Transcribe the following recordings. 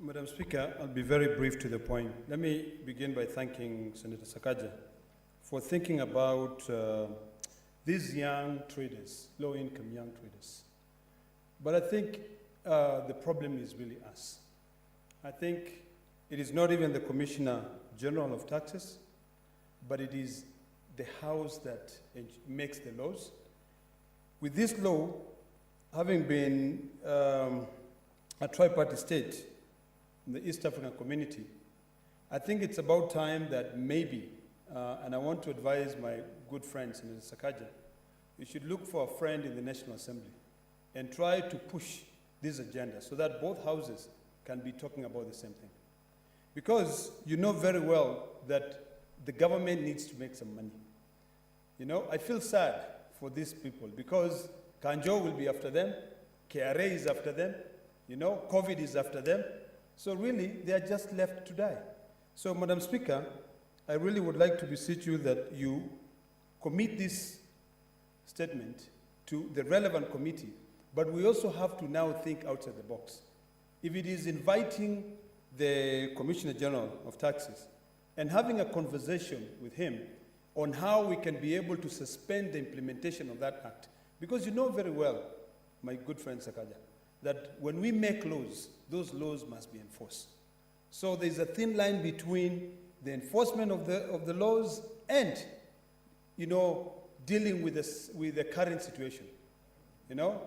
Madam Speaker, I'll be very brief to the point. Let me begin by thanking Senator Sakaja for thinking about these young traders, low-income young traders. But I think the problem is really us. I think it is not even the Commissioner General of Taxes, but it is the House that makes the laws. With this law, having been a tri-party state in the East African community, I think it's about time that maybe, and I want to advise my good friend, Senator Sakaja, you should look for a friend in the National Assembly and try to push this agenda so that both houses can be talking about the same thing. Because you know very well that the government needs to make some money. You know, I feel sad for these people because Kanjo will be after them, KRA is after them, you know, COVID is after them. So really, they are just left to die. So, Madam Speaker, I really would like to beseech you that you commit this statement to the relevant committee, but we also have to now think outside the box. If it is inviting the Commissioner General of Taxes and having a conversation with him on how we can be able to suspend the implementation of that act, because you know very well, my good friend Sakaja, that when we make laws, those laws must be enforced. So there's a thin line between the enforcement of the laws and, you know, dealing with the current situation. You know,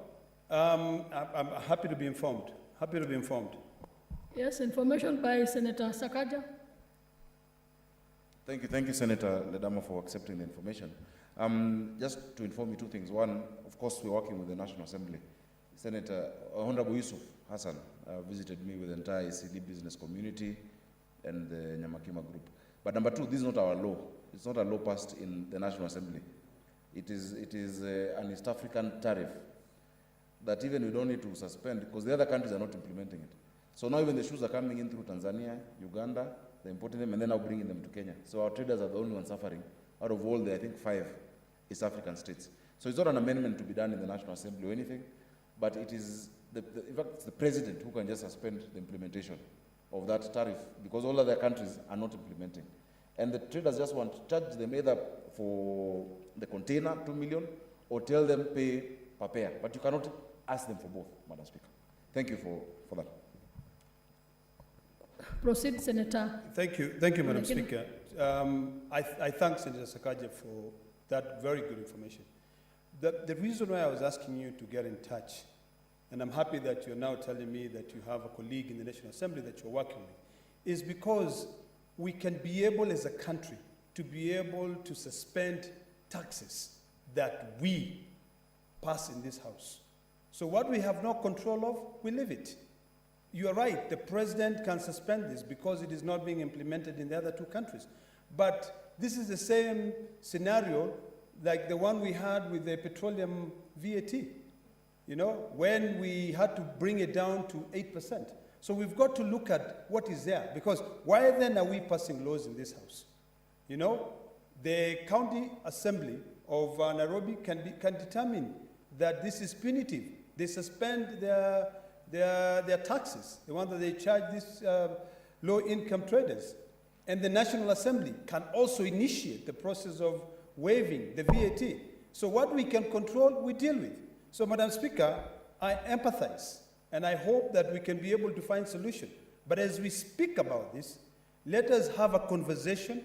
I'm happy to be informed. Happy to be informed. Yes, information by Senator Sakaja. Thank you, Senator Ledama, for accepting the information. Just to inform you two things. One, of course, we're working with the National Assembly. Senator Honorable Yusuf Hassan visited me with the entire ECD business community and the Nyamakima group. But number two, this is not our law. It's not a law passed in the National Assembly. It is an East African tariff that even we don't need to suspend because the other countries are not implementing it. So now even the shoes are coming in through Tanzania, Uganda, they're importing them and then now bringing them to Kenya. So our traders are the only ones suffering out of all the, I think, 5 East African states. So it's not an amendment to be done in the National Assembly or anything, but it is, in fact, it's the president who can just suspend the implementation of that tariff because all other countries are not implementing. And the traders just want to charge them either for the container, 2 million, or tell them pay per pair. But you cannot ask them for both, Madam Speaker. Thank you for that. Proceed, Senator. Thank you, Madam Speaker. I thank Senator Sakaja for that very good information. The reason why I was asking you to get in touch, and I'm happy that you're now telling me that you have a colleague in the National Assembly that you're working with, is because we can be able as a country to be able to suspend taxes that we pass in this House. So what we have no control of, we leave it. You are right, the president can suspend this because it is not being implemented in the other 2 countries. But this is the same scenario like the one we had with the petroleum VAT, you know, when we had to bring it down to 8%. So we've got to look at what is there, because why then are we passing laws in this House? You know, the County Assembly of Nairobi can determine that this is punitive. They suspend their taxes, the one that they charge these low-income traders. And the National Assembly can also initiate the process of waiving the VAT. So what we can control, we deal with. So, Madam Speaker, I empathize, and I hope that we can be able to find solution. But as we speak about this, let us have a conversation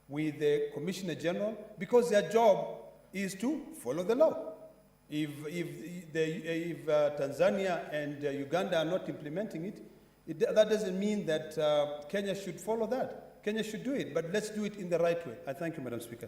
with the Commissioner General, because their job is to follow the law. If Tanzania and Uganda are not implementing it, that doesn't mean that Kenya should follow that. Kenya should do it, but let's do it in the right way. I thank you, Madam Speaker.